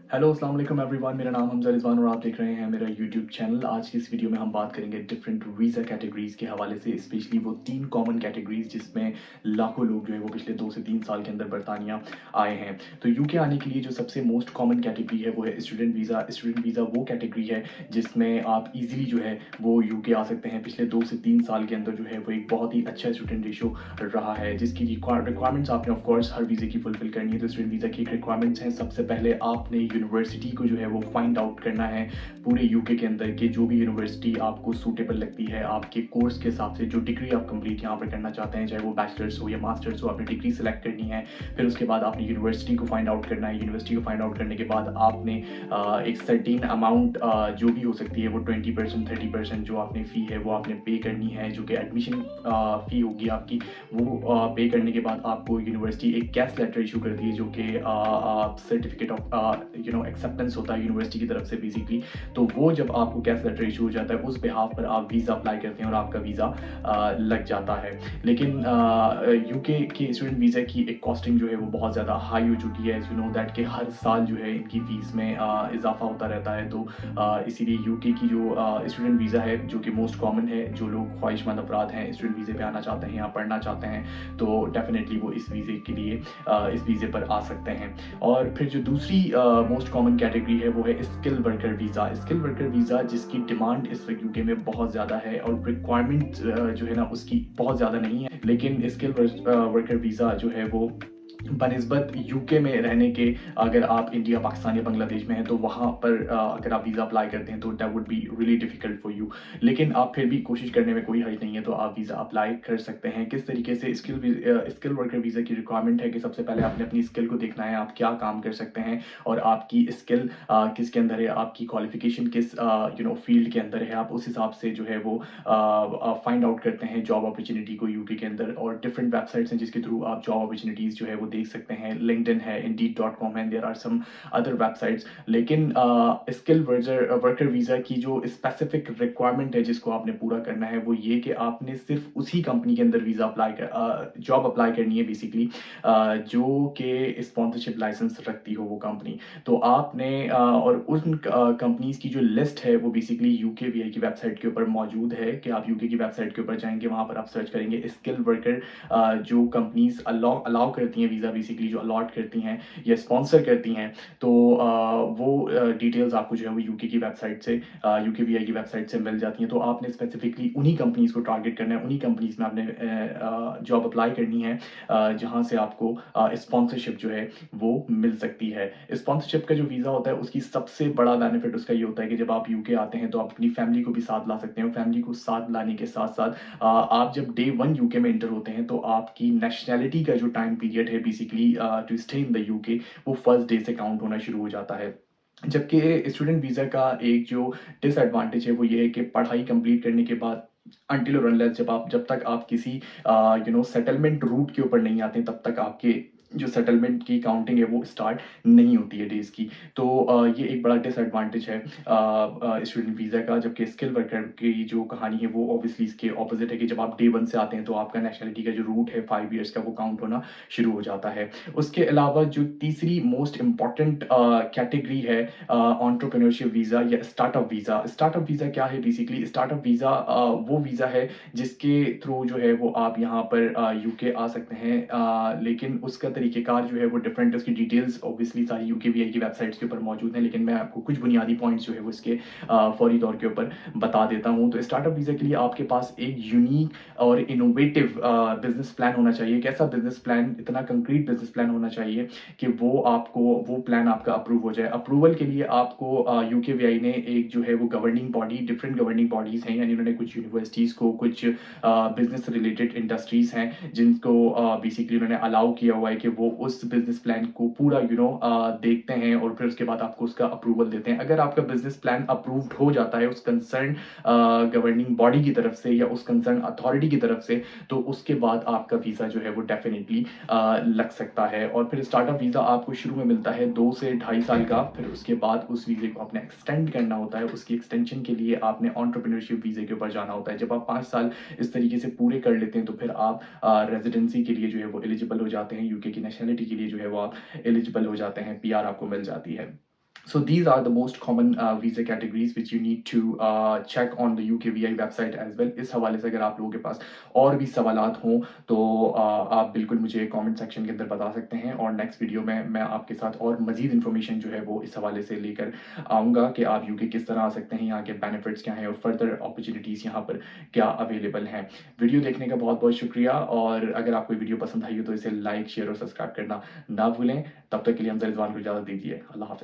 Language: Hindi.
हेलो अस्सलाम वालेकुम एवरीवन। मेरा नाम हमज़ा रिज़वान और आप देख रहे हैं मेरा यूट्यूब चैनल। आज की इस वीडियो में हम बात करेंगे डिफरेंट वीज़ा कैटेगरीज़ के हवाले से, स्पेशली वो 3 कॉमन कैटेगरीज़ जिसमें लाखों लोग जो है वो पिछले 2 से 3 साल के अंदर बरतानिया आए हैं। तो यूके आने के लिए जो सबसे मोस्ट कॉमन कैटेगरी है वो है स्टूडेंट वीज़ा। स्टूडेंट वीज़ा वो कैटेगरी है जिसमें आप ईज़िली जो है वो यूके आ सकते हैं। पिछले 2 से 3 साल के अंदर जो है वो एक बहुत ही अच्छा स्टूडेंट रेशियो रहा है, जिसकी रिक्वायरमेंट्स आपने ऑफ कोर्स हर वीज़े की फुलफिल करनी है। तो स्टूडेंट वीज़ा की एक रिक्वायरमेंट्स हैं, सबसे पहले आपने यूनिवर्सिटी को जो है वो फाइंड आउट करना है पूरे यूके के अंदर के जो भी यूनिवर्सिटी आपको सूटेबल लगती है आपके कोर्स के हिसाब से, जो डिग्री आप कंप्लीट यहाँ पर करना चाहते हैं, चाहे वो बैचलर्स हो या मास्टर्स हो, आपने डिग्री सेलेक्ट करनी है। फिर उसके बाद आपने यूनिवर्सिटी को फाइंड आउट करना है। यूनिवर्सिटी को फाइंड आउट करने के बाद आपने एक सर्टेन अमाउंट जो भी हो सकती है वो 20% 30% जो आपने फ़ी है वो आपने पे करनी है, जो कि एडमिशन फ़ी होगी आपकी। वो पे करने के बाद आपको यूनिवर्सिटी एक कैश लेटर इशू करती है, जो कि सर्टिफिकेट ऑफ एक्सेप्टेंस होता है यूनिवर्सिटी की तरफ से बेसिकली। तो वो जब आपको कैश लेटर इशू हो जाता है, उस बिहाफ पर आप वीज़ा अप्लाई करते हैं और आपका वीज़ा लग जाता है। लेकिन यूके के स्टूडेंट वीज़ा की एक कॉस्टिंग जो है वो बहुत ज़्यादा हाई हो चुकी है। यू नो दैट कि हर साल जो है इनकी फ़ीस में इजाफा होता रहता है। तो इसीलिए यूके की जो स्टूडेंट वीज़ा है, जो कि मोस्ट कॉमन है, जो लोग ख्वाहिशमंद अफराद हैं, स्टूडेंट वीज़े पे आना चाहते हैं या पढ़ना चाहते हैं, तो डेफिनेटली वो इस वीज़े के लिए इस वीज़े पर आ सकते हैं। और फिर जो दूसरी मोस्ट कॉमन कैटेगरी है वो है skill worker visa. Skill worker visa जिसकी डिमांड इस वक्त यूके में बहुत ज़्यादा है और रिक्वायरमेंट जो है ना उसकी बहुत ज़्यादा नहीं है, लेकिन स्किल वर्कर वीज़ा जो है वो बनिस्बत यूके में रहने के, अगर आप इंडिया, पाकिस्तान या बांग्लादेश में हैं तो वहाँ पर अगर आप वीज़ा अप्लाई करते हैं तो that would be really difficult for you. लेकिन आप फिर भी कोशिश करने में कोई हर्ज नहीं है, तो आप वीज़ा अप्लाई कर सकते हैं। किस तरीके से स्किल वर्कर वीज़ा की रिक्वायरमेंट है कि सबसे पहले आपने अपनी स्किल को देखना है, आप क्या काम कर सकते हैं और आपकी स्किल किसके अंदर है, आपकी क्वालिफ़िकेशन किस फ़ील्ड के अंदर है। आप उस हिसाब से जो है वो फाइंड आउट करते हैं जॉब अपॉर्चुनिटी को यूके के अंदर, और डिफरेंट वेबसाइट्स हैं जिसके थ्रू आप जॉब अपॉर्चुनिटीज़ जो है वो देख सकते हैं। लिंक्डइन है, इंडीड.com है, there are some other websites. लेकिन स्किल वर्कर वीज़ा की जो स्पेसिफिक रिक्वायरमेंट है जिसको आपने पूरा करना है वो ये कि आपने सिर्फ उसी कंपनी के अंदर वीज़ा जॉब अप्लाई करनी है बेसिकली, जो कि स्पॉन्सरशिप लाइसेंस रखती हो वो कंपनी। तो आपने और उन कंपनीज़ की जो लिस्ट है वो बेसिकली यूकेवीआई की वेबसाइट के ऊपर मौजूद है, कि आप यूके की वेबसाइट के ऊपर जाएँगे, वहाँ पर आप सर्च करेंगे स्किल वर्कर, जो कंपनीज़ अलाउ करती हैं वीज़ा, बेसिकली जो अलॉट करती हैं या स्पॉन्सर करती हैं। तो वो डिटेल्स आपको जो है वो यूके की वेबसाइट से, यूकेवीआई की वेबसाइट से मिल जाती हैं। तो आपने स्पेसिफिकली उन्हीं कंपनीज़ को टारगेट करना है, उन्हीं कंपनीज़ में आपने जॉब अप्लाई करनी है जहाँ से आपको स्पॉन्सरशिप जो है वो मिल सकती है। स्पॉन्सरशिप का जो वीज़ा होता है उसकी सबसे बड़ा बेनिफिट उसका ये होता है कि जब आप यूके आते हैं तो आप अपनी फैमिली को भी साथ ला सकते हैं। फैमिली को साथ लाने के साथ-साथ आप जब डे 1 यूके में एंटर होते हैं तो आपकी नेशनैलिटी का जो टाइम पीरियड है basically to stay in the UK, वो फर्स्ट डे से काउंट होना शुरू हो जाता है। जबकि स्टूडेंट वीज़ा का एक जो डिसएडवांटेज है वो ये है कि पढ़ाई कंप्लीट करने के बाद अनटिल और अनलेस जब तक आप किसी सेटलमेंट रूट के ऊपर नहीं आते, तब तक आपके जो सेटलमेंट की काउंटिंग है वो स्टार्ट नहीं होती है डेज़ की। तो ये एक बड़ा डिसएडवांटेज है स्टूडेंट वीज़ा का। जबकि स्किल वर्कर की जो कहानी है वो ऑब्वियसली इसके ऑपोज़िट है कि जब आप डे 1 से आते हैं तो आपका नेशनैलिटी का जो रूट है 5 इयर्स का वो काउंट होना शुरू हो जाता है। उसके अलावा जो तीसरी मोस्ट इम्पोर्टेंट कैटेगरी है एंटरप्रेन्योरशिप वीज़ा या स्टार्टअप वीज़ा। स्टार्टअप वीज़ा क्या है बेसिकली? स्टार्टअप वीज़ा वो वीज़ा है जिसके थ्रू जो है वो आप यहाँ पर यूके आ सकते हैं, लेकिन उसका तरीक़ेकार जो है वो डिफरेंट है। उसकी डिटेल्स ऑब्वियसली सारी यूकेवीआई की वेबसाइट्स के ऊपर मौजूद हैं, लेकिन मैं आपको कुछ बुनियादी पॉइंट्स जो है वो इसके फौरी तौर के ऊपर बता देता हूँ। तो स्टार्टअप वीज़ा के लिए आपके पास एक यूनिक और इनोवेटिव बिज़नेस प्लान होना चाहिए। कैसा बिज़नेस प्लान? इतना कंक्रीट बिज़नेस प्लान होना चाहिए कि वो प्लान आपका अप्रूव हो जाए। अप्रूवल के लिए आपको यूकेवीआई ने एक जो है वो governing body, different governing bodies हैं, यानी उन्होंने कुछ यूनिवर्सिटीज़ को, कुछ बिज़नेस रिलेटेड इंडस्ट्रीज़ हैं जिनको बेसिकली उन्होंने अलाउ किया हुआ है कि वो उस बिज़नेस प्लान को पूरा देखते हैं और फिर उसके बाद आपको उसका अप्रूवल देते हैं। अगर आपका बिज़नेस प्लान अप्रूव्ड हो जाता है उस कंसर्न गवर्निंग बॉडी की तरफ से या उस कंसर्न अथॉरिटी की तरफ से, तो उसके बाद आपका वीज़ा जो है वो डेफ़िनिटली लग सकता है। और फिर स्टार्टअप वीज़ा आपको शुरू में मिलता है 2 से ढाई साल का, फिर उसके बाद उस वीज़े को आपने एक्सटेंड करना होता है। उसकी एक्सटेंशन के लिए आपने एंटरप्रेन्योरशिप वीज़े के ऊपर जाना होता है। जब आप 5 साल इस तरीके से पूरे कर लेते हैं तो फिर आप रेज़िडेंसी के लिए जो है वो एलिजिबल हो जाते हैं, यूके की नेशनैलिटी के लिए जो है वो आप एलिजिबल हो जाते हैं, पीआर आपको मिल जाती है। So these are the most common visa categories which you need to check on the UKVI website as well. इस हवाले से अगर आप लोगों के पास और भी सवालात हों तो आप बिल्कुल मुझे कमेंट सेक्शन के अंदर बता सकते हैं, और नेक्स्ट वीडियो में मैं आपके साथ और मज़ीद इन्फॉर्मेशन जो है वो इस हवाले से लेकर आऊँगा कि आप यूके किस तरह आ सकते हैं, यहाँ के बेनिफिट्स क्या हैं और फर्दर अपॉर्चुनिटीज़ यहाँ पर क्या अवेलेबल हैं। वीडियो देखने का बहुत बहुत शुक्रिया, और अगर आपको वीडियो पसंद आई हो तो इसे लाइक शेयर और सब्सक्राइब करना ना भूलें। तब तक के लिए हमजा रिजवान को इजाज़त दीजिए। अल्लाह हाफ़िज़।